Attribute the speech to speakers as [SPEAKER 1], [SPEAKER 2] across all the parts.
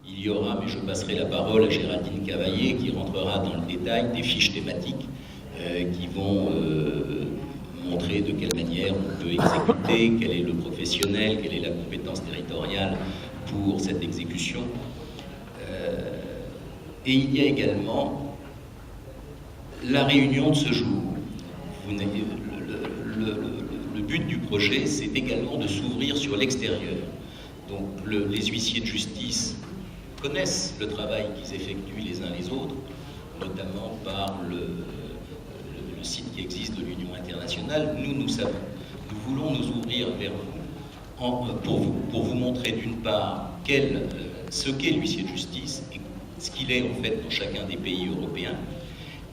[SPEAKER 1] Il y aura, mais je passerai la parole à Géraldine Cavaillé, qui rentrera dans le détail des fiches thématiques qui vont montrer de quelle manière on peut exécuter, quel est le professionnel, quelle est la compétence territoriale pour cette exécution. Et il y a également la réunion de ce jour. Le but du projet, c'est également de s'ouvrir sur l'extérieur. Donc les huissiers de justice connaissent le travail qu'ils effectuent les uns les autres, notamment par le site qui existe de l'Union internationale. Nous savons. Nous voulons nous ouvrir vers vous pour vous montrer d'une part ce qu'est l'huissier de justice et ce qu'il est en fait dans chacun des pays européens,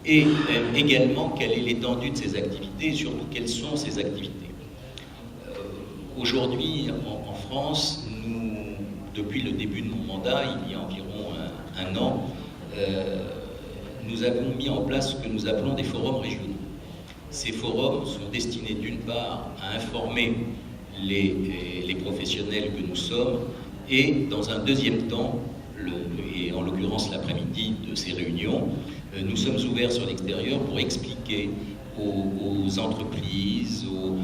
[SPEAKER 1] et également quelle est l'étendue de ses activités et surtout quelles sont ses activités. Aujourd'hui, en France, depuis le début de mon mandat, il y a environ un an, nous avons mis en place ce que nous appelons des forums régionaux. Ces forums sont destinés d'une part à informer les professionnels que nous sommes et dans un deuxième temps, et en l'occurrence l'après-midi de ces réunions, nous sommes ouverts sur l'extérieur pour expliquer aux entreprises, aux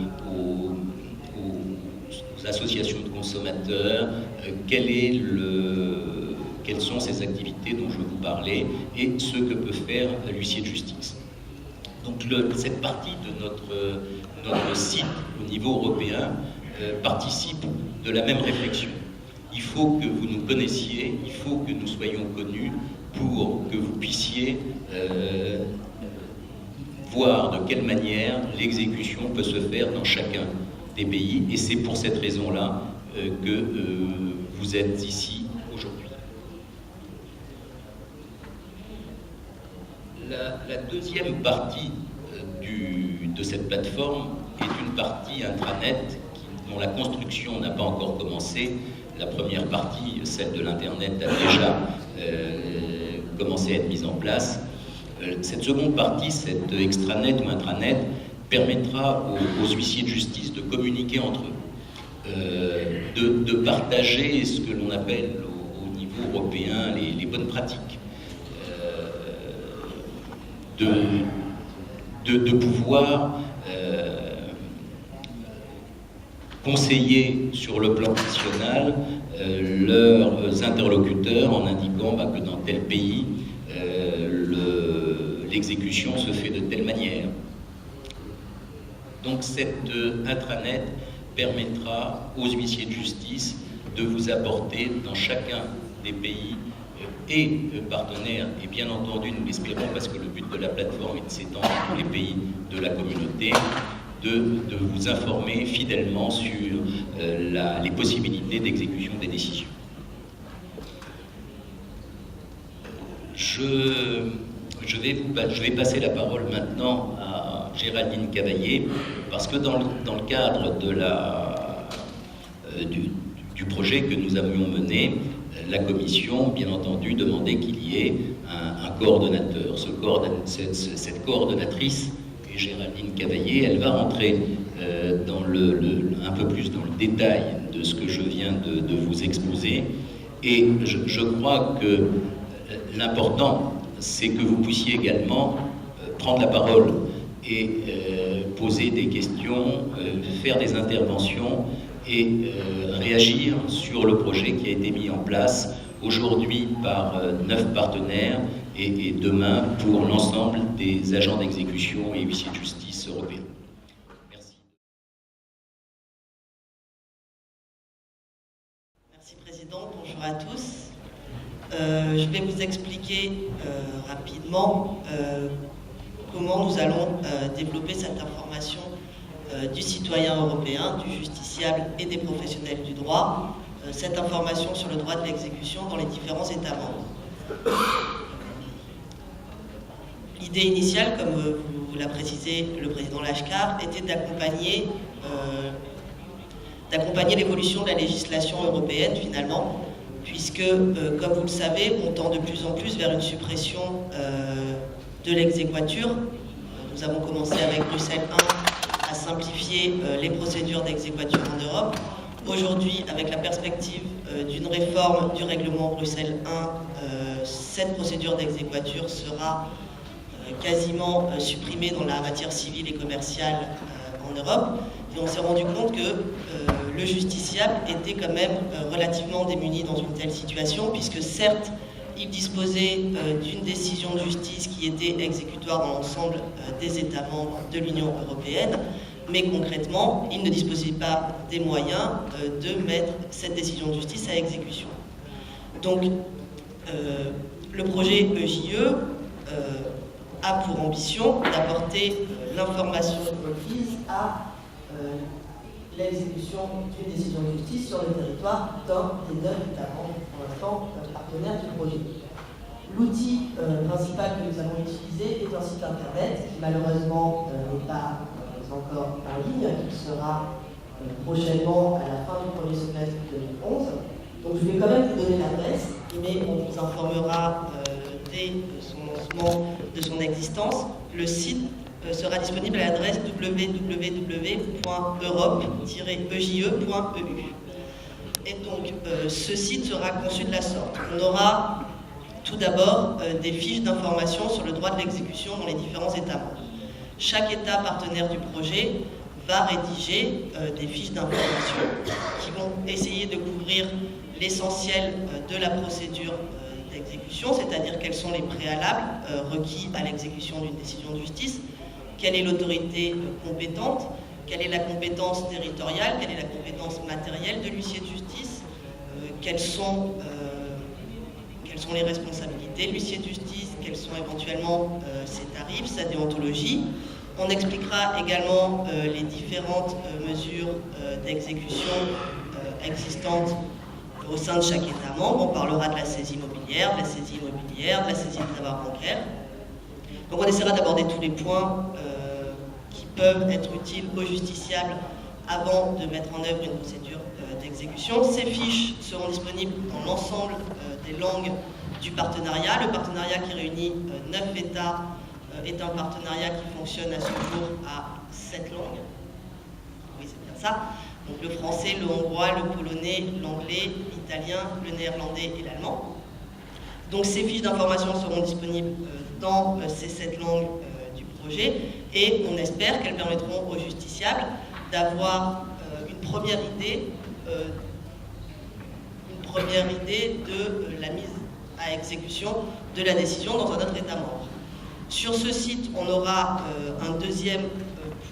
[SPEAKER 1] associations de consommateurs, quelles sont ces activités dont je vous parlais et ce que peut faire l'huissier de justice. Donc cette partie de notre site au niveau européen participe de la même réflexion. Il faut que vous nous connaissiez, il faut que nous soyons connus pour que vous puissiez voir de quelle manière l'exécution peut se faire dans chacun des pays. Et c'est pour cette raison-là que vous êtes ici aujourd'hui. La deuxième partie de cette plateforme est une partie intranet dont la construction n'a pas encore commencé. La première partie, celle de l'Internet, a déjà commencé à être mise en place. Cette seconde partie, cette extranet ou intranet, permettra aux huissiers de justice de communiquer entre eux, de partager ce que l'on appelle au niveau européen les bonnes pratiques, de pouvoir conseiller sur le plan national leurs interlocuteurs en indiquant que dans tel pays, l'exécution se fait de telle manière. Donc cette intranet permettra aux huissiers de justice de vous apporter dans chacun des pays et partenaires, et bien entendu, nous l'espérons, parce que le but de la plateforme est de s'étendre à tous les pays de la communauté, de vous informer fidèlement sur les possibilités d'exécution des décisions. Je vais passer la parole maintenant à Géraldine Cavaillé, parce que dans le cadre du projet que nous avions mené, la commission, bien entendu, demandait qu'il y ait un coordonnateur. Cette coordonnatrice est Géraldine Cavaillé. Elle va rentrer un peu plus dans le détail de ce que je viens de vous exposer. Et je crois que l'important, c'est que vous puissiez également prendre la parole et poser des questions, faire des interventions et réagir sur le projet qui a été mis en place aujourd'hui par 9 partenaires et demain pour l'ensemble des agents d'exécution et huissiers de justice européens. Merci.
[SPEAKER 2] Merci Président, bonjour à tous. Je vais vous expliquer rapidement comment nous allons développer cette information du citoyen européen, du justiciable et des professionnels du droit, cette information sur le droit de l'exécution dans les différents États membres. L'idée initiale, comme vous l'a précisé le président Lachkar, était d'accompagner l'évolution de la législation européenne finalement, puisque, comme vous le savez, on tend de plus en plus vers une suppression de l'exéquatur. Nous avons commencé avec Bruxelles 1 à simplifier les procédures d'exéquatur en Europe. aujourd'hui, avec la perspective d'une réforme du règlement Bruxelles 1, cette procédure d'exéquatur sera quasiment supprimée dans la matière civile et commerciale en Europe. Et on s'est rendu compte que le justiciable était quand même relativement démuni dans une telle situation, puisque certes, il disposait d'une décision de justice qui était exécutoire dans l'ensemble des États membres de l'Union européenne, mais concrètement, il ne disposait pas des moyens de mettre cette décision de justice à exécution. Donc, le projet EJE a pour ambition d'apporter l'information requise à l'exécution d'une décision de justice sur le territoire d'un des 9 États membres, pour l'instant, partenaires du projet. L'outil principal que nous allons utiliser est un site internet qui malheureusement n'est pas encore en ligne, qui sera prochainement à la fin du premier semestre 2011. Donc je vais quand même vous donner l'adresse, mais on vous informera dès son lancement de son existence. Le site sera disponible à l'adresse www.europe-eje.eu. Et donc ce site sera conçu de la sorte. On aura tout d'abord des fiches d'information sur le droit de l'exécution dans les différents États membres. Chaque État partenaire du projet va rédiger des fiches d'information qui vont essayer de couvrir l'essentiel de la procédure d'exécution, c'est-à-dire quels sont les préalables requis à l'exécution d'une décision de justice, quelle est l'autorité compétente, quelle est la compétence territoriale, quelle est la compétence matérielle de l'huissier de justice, quelles sont les responsabilités de l'huissier de justice, quels sont éventuellement ses tarifs, sa déontologie. On expliquera également les différentes mesures d'exécution existantes au sein de chaque État membre. On parlera de la saisie immobilière, de la saisie de travaux bancaires. Donc on essaiera d'aborder tous les points qui peuvent être utiles aux justiciables avant de mettre en œuvre une procédure d'exécution. Ces fiches seront disponibles dans l'ensemble des langues du partenariat. Le partenariat qui réunit 9 États est un partenariat qui fonctionne à ce jour à 7 langues. Oui, c'est bien ça. Donc le français, le hongrois, le polonais, l'anglais, l'italien, le néerlandais et l'allemand. Donc ces fiches d'information seront disponibles dans ces 7 langues du projet et on espère qu'elles permettront aux justiciables d'avoir une première idée de la mise à exécution de la décision dans un autre État membre. Sur ce site, on aura un deuxième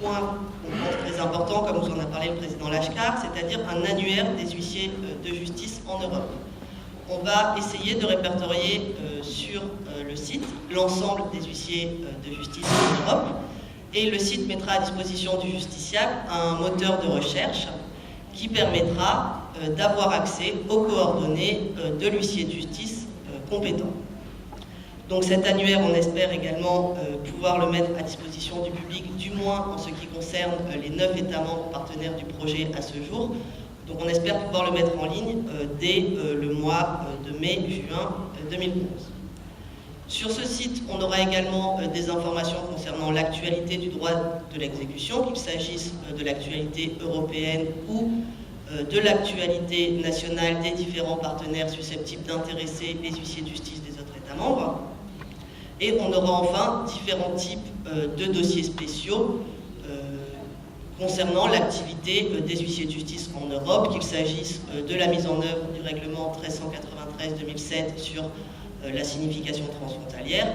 [SPEAKER 2] point qu'on pense très important, comme nous en a parlé le président Lachkar, c'est-à-dire un annuaire des huissiers de justice en Europe. On va essayer de répertorier sur le site l'ensemble des huissiers de justice en Europe et le site mettra à disposition du justiciable un moteur de recherche qui permettra d'avoir accès aux coordonnées de l'huissier de justice compétent. Donc cet annuaire, on espère également pouvoir le mettre à disposition du public, du moins en ce qui concerne les 9 États membres partenaires du projet à ce jour. Donc on espère pouvoir le mettre en ligne dès le mois de mai-juin 2011. Sur ce site, on aura également des informations concernant l'actualité du droit de l'exécution, qu'il s'agisse de l'actualité européenne ou de l'actualité nationale des différents partenaires susceptibles d'intéresser les huissiers de justice des autres États membres. Et on aura enfin différents types de dossiers spéciaux concernant l'activité des huissiers de justice en Europe, qu'il s'agisse de la mise en œuvre du règlement 1393-2007 sur la signification transfrontalière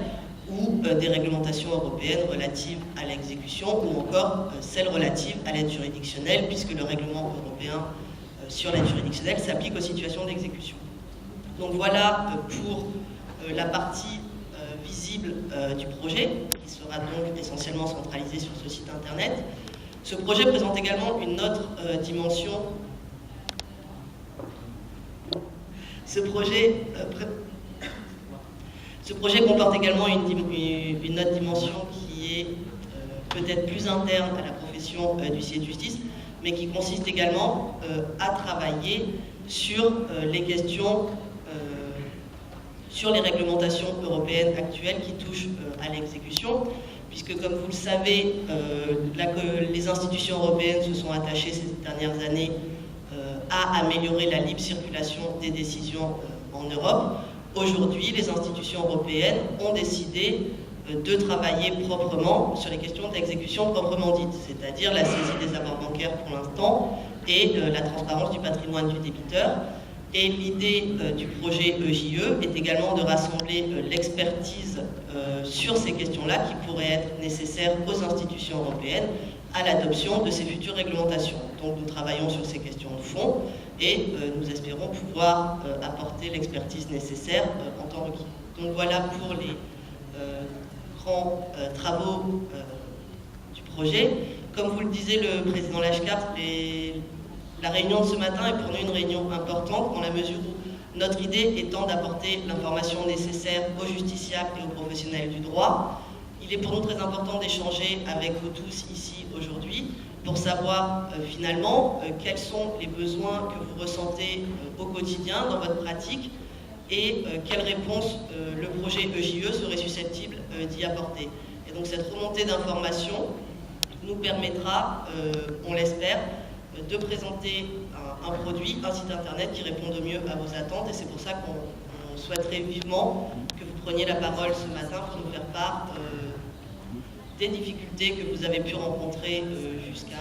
[SPEAKER 2] ou des réglementations européennes relatives à l'exécution ou encore celles relatives à l'aide juridictionnelle, puisque le règlement européen sur l'aide juridictionnelle s'applique aux situations d'exécution. Donc voilà pour la partie visible du projet, qui sera donc essentiellement centralisé sur ce site internet. Ce projet présente également une autre dimension. Ce projet comporte également une autre dimension qui est peut-être plus interne à la profession d'huissier de justice, mais qui consiste également à travailler sur les questions, sur les réglementations européennes actuelles qui touchent à l'exécution, puisque comme vous le savez, les institutions européennes se sont attachées ces dernières années à améliorer la libre circulation des décisions en Europe. Aujourd'hui, les institutions européennes ont décidé de travailler proprement sur les questions d'exécution proprement dites, c'est-à-dire la saisie des avoirs bancaires pour l'instant et la transparence du patrimoine du débiteur. Et l'idée du projet EJE est également de rassembler l'expertise sur ces questions-là qui pourraient être nécessaires aux institutions européennes à l'adoption de ces futures réglementations. Donc nous travaillons sur ces questions de fond et nous espérons pouvoir apporter l'expertise nécessaire en temps requis. Donc voilà pour les grands travaux du projet. Comme vous le disait le président Lachkart, la réunion de ce matin est pour nous une réunion importante dans la mesure où notre idée étant d'apporter l'information nécessaire aux justiciables et aux professionnels du droit. Il est pour nous très important d'échanger avec vous tous ici aujourd'hui pour savoir finalement quels sont les besoins que vous ressentez au quotidien dans votre pratique et quelles réponses le projet EJE serait susceptible d'y apporter. Et donc cette remontée d'informations nous permettra, on l'espère, de présenter un produit, un site internet qui réponde au mieux à vos attentes, et c'est pour ça qu'on souhaiterait vivement que vous preniez la parole ce matin pour nous faire part des difficultés que vous avez pu rencontrer jusqu'à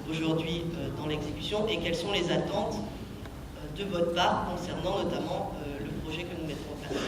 [SPEAKER 2] aujourd'hui dans l'exécution et quelles sont les attentes de votre part concernant notamment le projet que nous mettrons en place.